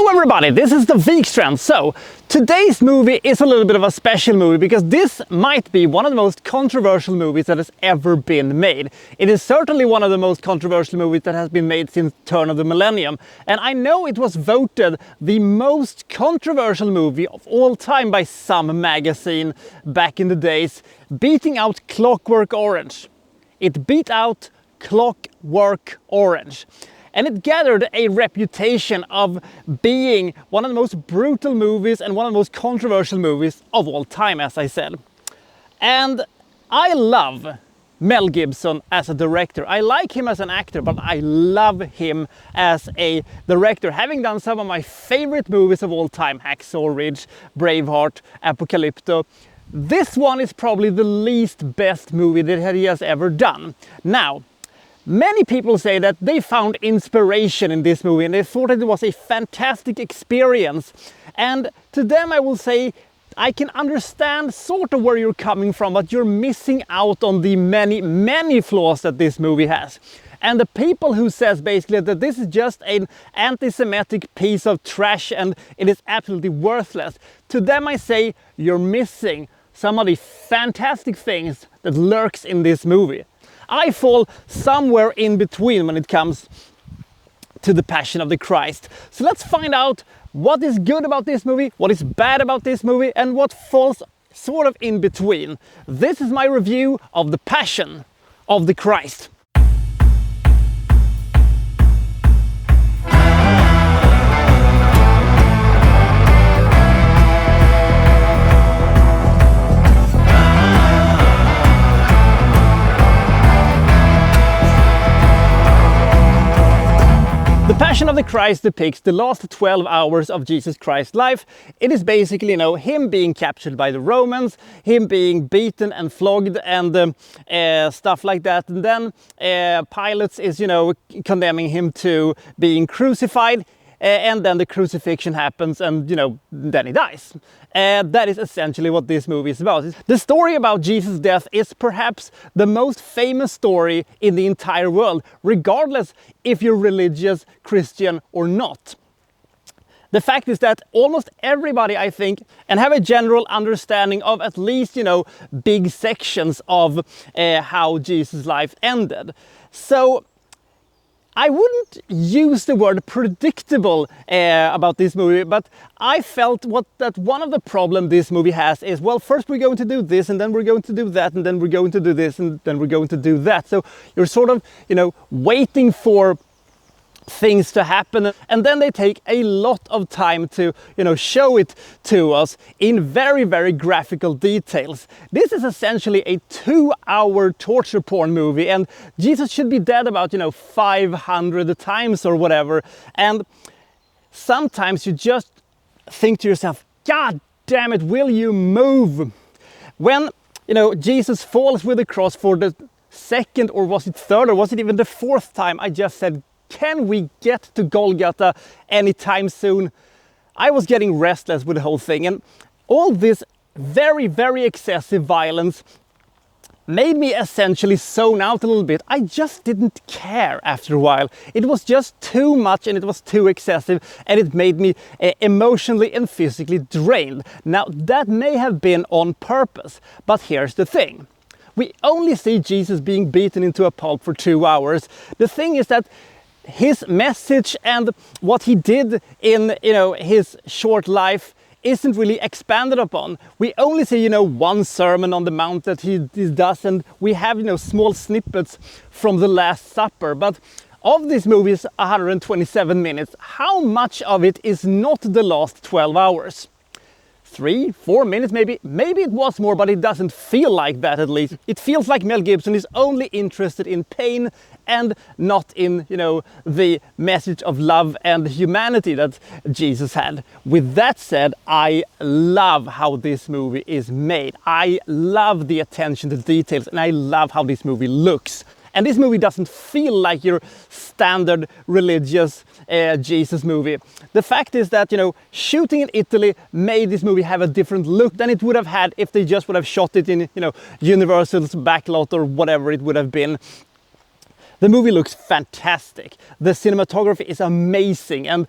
Hello everybody, this is the Wikstrand. So, today's movie is a little bit of a special movie because this might be one of the most controversial movies that has ever been made. It is certainly one of the most controversial movies that has been made since the turn of the millennium. And I know it was voted the most controversial movie of all time by some magazine back in the days, beating out Clockwork Orange. It beat out Clockwork Orange. And it gathered a reputation of being one of the most brutal movies and one of the most controversial movies of all time, as I said. And I love Mel Gibson as a director. I like him as an actor, but I love him as a director, having done some of my favorite movies of all time: Hacksaw Ridge, Braveheart, Apocalypto. This one is probably the least best movie that he has ever done. Now, many people say that they found inspiration in this movie and they thought that it was a fantastic experience. And to them I will say, I can understand sort of where you're coming from, but you're missing out on the many flaws that this movie has. And the people who says basically that this is just an anti-Semitic piece of trash and it is absolutely worthless, to them I say, you're missing some of the fantastic things that lurks in this movie. I fall somewhere in between when it comes to the Passion of the Christ. So let's find out what is good about this movie, what is bad about this movie, and what falls sort of in between. This is my review of the Passion of the Christ. The Passion of the Christ depicts the last 12 hours of Jesus Christ's life. It is basically, him being captured by the Romans, him being beaten and flogged and stuff like that. And then Pilate is, condemning him to being crucified. And then the crucifixion happens and, then he dies. That is essentially what this movie is about. The story about Jesus' death is perhaps the most famous story in the entire world, regardless if you're religious, Christian or not. The fact is that almost everybody, I think, and have a general understanding of at least, big sections of how Jesus' life ended. So I wouldn't use the word predictable about this movie, but I felt that one of the problems this movie has is, well, first we're going to do this, and then we're going to do that, and then we're going to do this, and then we're going to do that. So you're sort of, waiting for things to happen, and then they take a lot of time to show it to us in very graphical details. This is essentially a 2-hour torture porn movie, and Jesus should be dead about 500 times or whatever. And sometimes you just think to yourself, God damn it, will you move? When Jesus falls with the cross for the second, or was it third, or was it even the fourth time, I just said, can we get to Golgotha anytime soon? I was getting restless with the whole thing, and all this very excessive violence made me essentially zone out a little bit. I just didn't care after a while. It was just too much and it was too excessive, and it made me emotionally and physically drained. Now, that may have been on purpose, but here's the thing. We only see Jesus being beaten into a pulp for 2 hours. The thing is that his message and what he did in his short life isn't really expanded upon. We only see one sermon on the mount that he does, and we have small snippets from the Last Supper. But of this movie is 127 minutes. How much of it is not the last 12 hours? 3-4 minutes maybe it was more, but it doesn't feel like that. At least it feels like Mel Gibson is only interested in pain and not in the message of love and humanity that Jesus had. With that said, I love how this movie is made. I love the attention to details, and I love how this movie looks. And this movie doesn't feel like your standard religious Jesus movie. The fact is that, shooting in Italy made this movie have a different look than it would have had if they just would have shot it in, Universal's backlot or whatever it would have been. The movie looks fantastic. The cinematography is amazing, and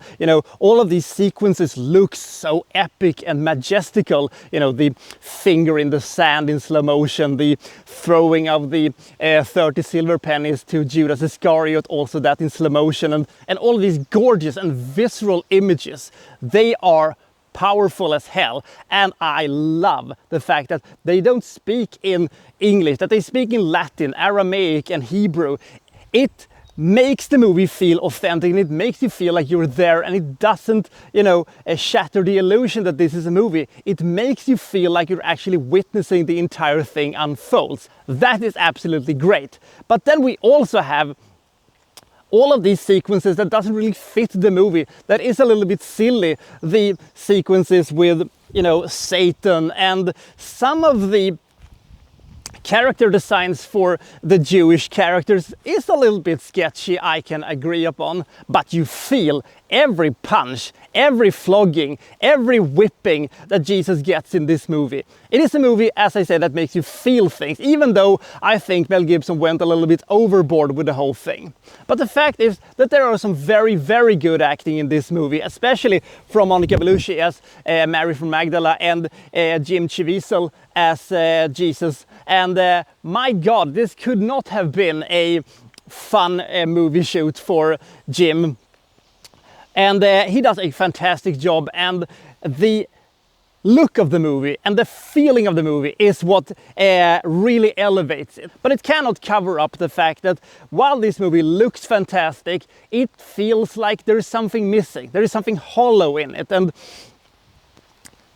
all of these sequences look so epic and majestical. The finger in the sand in slow motion, the throwing of the 30 silver pennies to Judas Iscariot, also that in slow motion, and all of these gorgeous and visceral images. They are powerful as hell, and I love the fact that they don't speak in English, that they speak in Latin, Aramaic and Hebrew. It makes the movie feel authentic, and it makes you feel like you're there, and it doesn't, shatter the illusion that this is a movie. It makes you feel like you're actually witnessing the entire thing unfolds. That is absolutely great. But then we also have all of these sequences that doesn't really fit the movie, that is a little bit silly. The sequences with, Satan, and some of the character designs for the Jewish characters is a little bit sketchy, I can agree upon, but you feel every punch, every flogging, every whipping that Jesus gets in this movie. It is a movie, as I said, that makes you feel things, even though I think Mel Gibson went a little bit overboard with the whole thing. But the fact is that there are some very, very good acting in this movie, especially from Monica Bellucci as Mary from Magdala, and Jim Caviezel as Jesus. And my God, this could not have been a fun movie shoot for Jim. And he does a fantastic job, and the look of the movie and the feeling of the movie is what really elevates it. But it cannot cover up the fact that while this movie looks fantastic, it feels like there is something missing. There is something hollow in it, and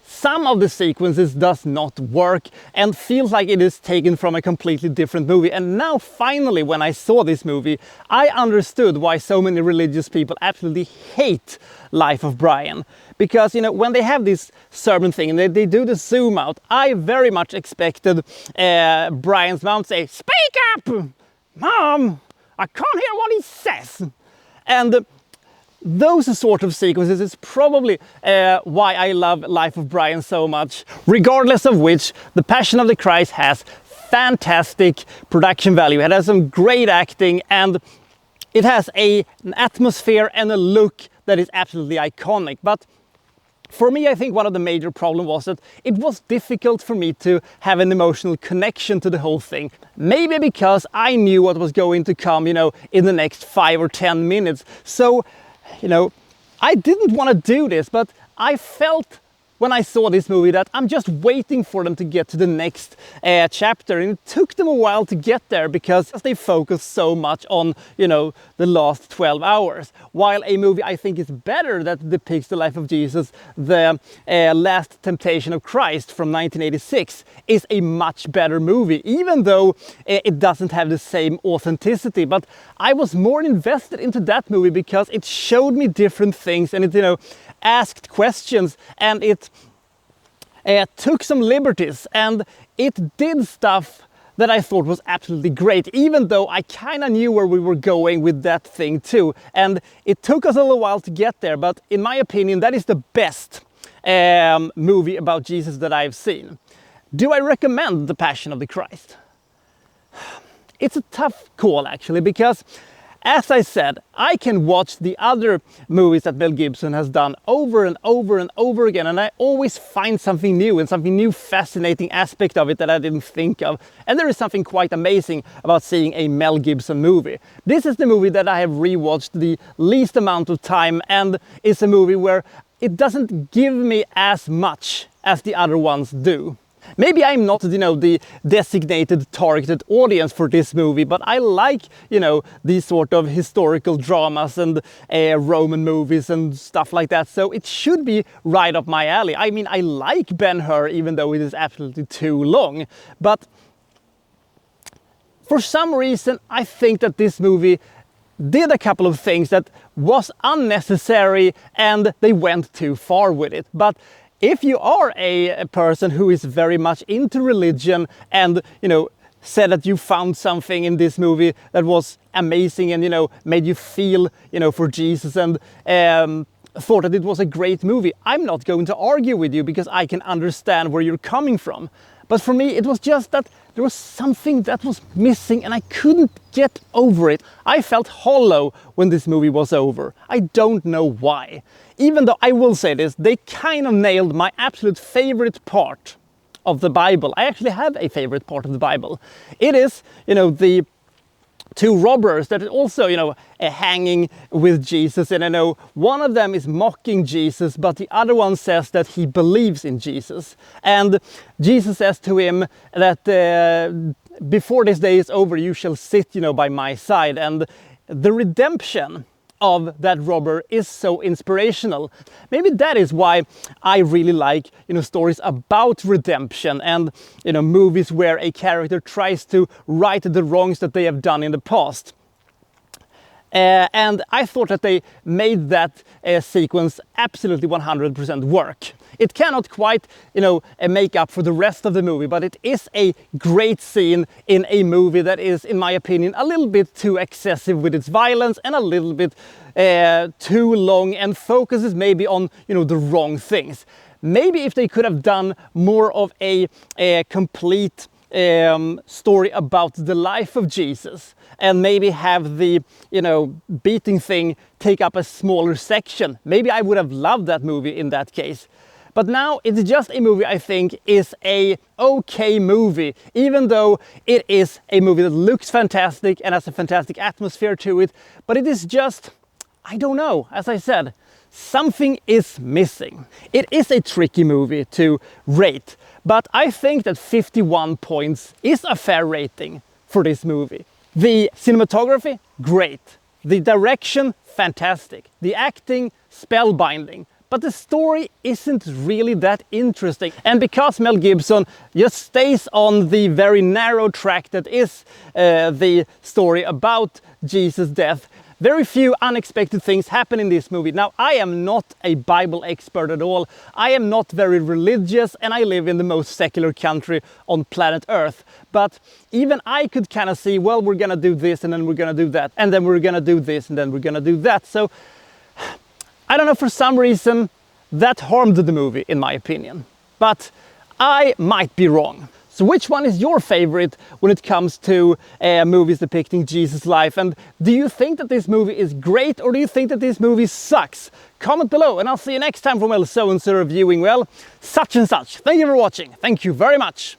some of the sequences does not work and feels like it is taken from a completely different movie. And now finally, when I saw this movie, I understood why so many religious people absolutely hate Life of Brian. Because, when they have this sermon thing and they do the zoom out, I very much expected Brian's mom to say, "Speak up, Mom, I can't hear what he says." And those sort of sequences is probably why I love Life of Brian so much. Regardless of which, The Passion of the Christ has fantastic production value. It has some great acting, and it has an atmosphere and a look that is absolutely iconic. But for me, I think one of the major problems was that it was difficult for me to have an emotional connection to the whole thing. Maybe because I knew what was going to come, in the next 5 or 10 minutes. So, I didn't want to do this, but I felt when I saw this movie that I'm just waiting for them to get to the next chapter. And it took them a while to get there because they focus so much on, the last 12 hours. While a movie I think is better that depicts the life of Jesus, The Last Temptation of Christ from 1986, is a much better movie, even though it doesn't have the same authenticity. But I was more invested into that movie because it showed me different things, and it, asked questions, and it took some liberties, and it did stuff that I thought was absolutely great, even though I kind of knew where we were going with that thing too. And it took us a little while to get there, but in my opinion, that is the best movie about Jesus that I've seen. Do I recommend The Passion of the Christ? It's a tough call, actually, because as I said, I can watch the other movies that Mel Gibson has done over and over and over again, and I always find something new and something new fascinating aspect of it that I didn't think of. And there is something quite amazing about seeing a Mel Gibson movie. This is the movie that I have rewatched the least amount of time, and it's a movie where it doesn't give me as much as the other ones do. Maybe I'm not, the designated targeted audience for this movie, but I like, these sort of historical dramas and Roman movies and stuff like that. So it should be right up my alley. I mean, I like Ben-Hur, even though it is absolutely too long. But for some reason, I think that this movie did a couple of things that was unnecessary, and they went too far with it. But if you are a person who is very much into religion and, said that you found something in this movie that was amazing and, made you feel, for Jesus, and thought that it was a great movie, I'm not going to argue with you because I can understand where you're coming from. But for me, it was just that there was something that was missing and I couldn't get over it. I felt hollow when this movie was over. I don't know why. Even though I will say this, they kind of nailed my absolute favorite part of the Bible. I actually have a favorite part of the Bible. It is, the two robbers that are also, hanging with Jesus. And I know one of them is mocking Jesus, but the other one says that he believes in Jesus. And Jesus says to him that before this day is over, you shall sit, by my side. And the redemption of that robber is so inspirational. Maybe that is why I really like, stories about redemption and, movies where a character tries to right the wrongs that they have done in the past. And I thought that they made that sequence absolutely 100% work. It cannot quite, make up for the rest of the movie, but it is a great scene in a movie that is, in my opinion, a little bit too excessive with its violence and a little bit too long and focuses maybe on, the wrong things. Maybe if they could have done more of a complete story about the life of Jesus and maybe have the, beating thing take up a smaller section. Maybe I would have loved that movie in that case. But now it's just a movie I think is a okay movie, even though it is a movie that looks fantastic and has a fantastic atmosphere to it. But it is just, I don't know, as I said, something is missing. It is a tricky movie to rate, but I think that 51 points is a fair rating for this movie. The cinematography, great. The direction, fantastic. The acting, spellbinding. But the story isn't really that interesting. And because Mel Gibson just stays on the very narrow track that is the story about Jesus' death, very few unexpected things happen in this movie. Now, I am not a Bible expert at all. I am not very religious and I live in the most secular country on planet Earth. But even I could kind of see, well, we're gonna do this and then we're gonna do that. And then we're gonna do this and then we're gonna do that. So I don't know, for some reason that harmed the movie in my opinion, but I might be wrong. So which one is your favorite when it comes to movies depicting Jesus' life? And do you think that this movie is great or do you think that this movie sucks? Comment below and I'll see you next time from so-and-so reviewing, well, such and such. Thank you for watching. Thank you very much.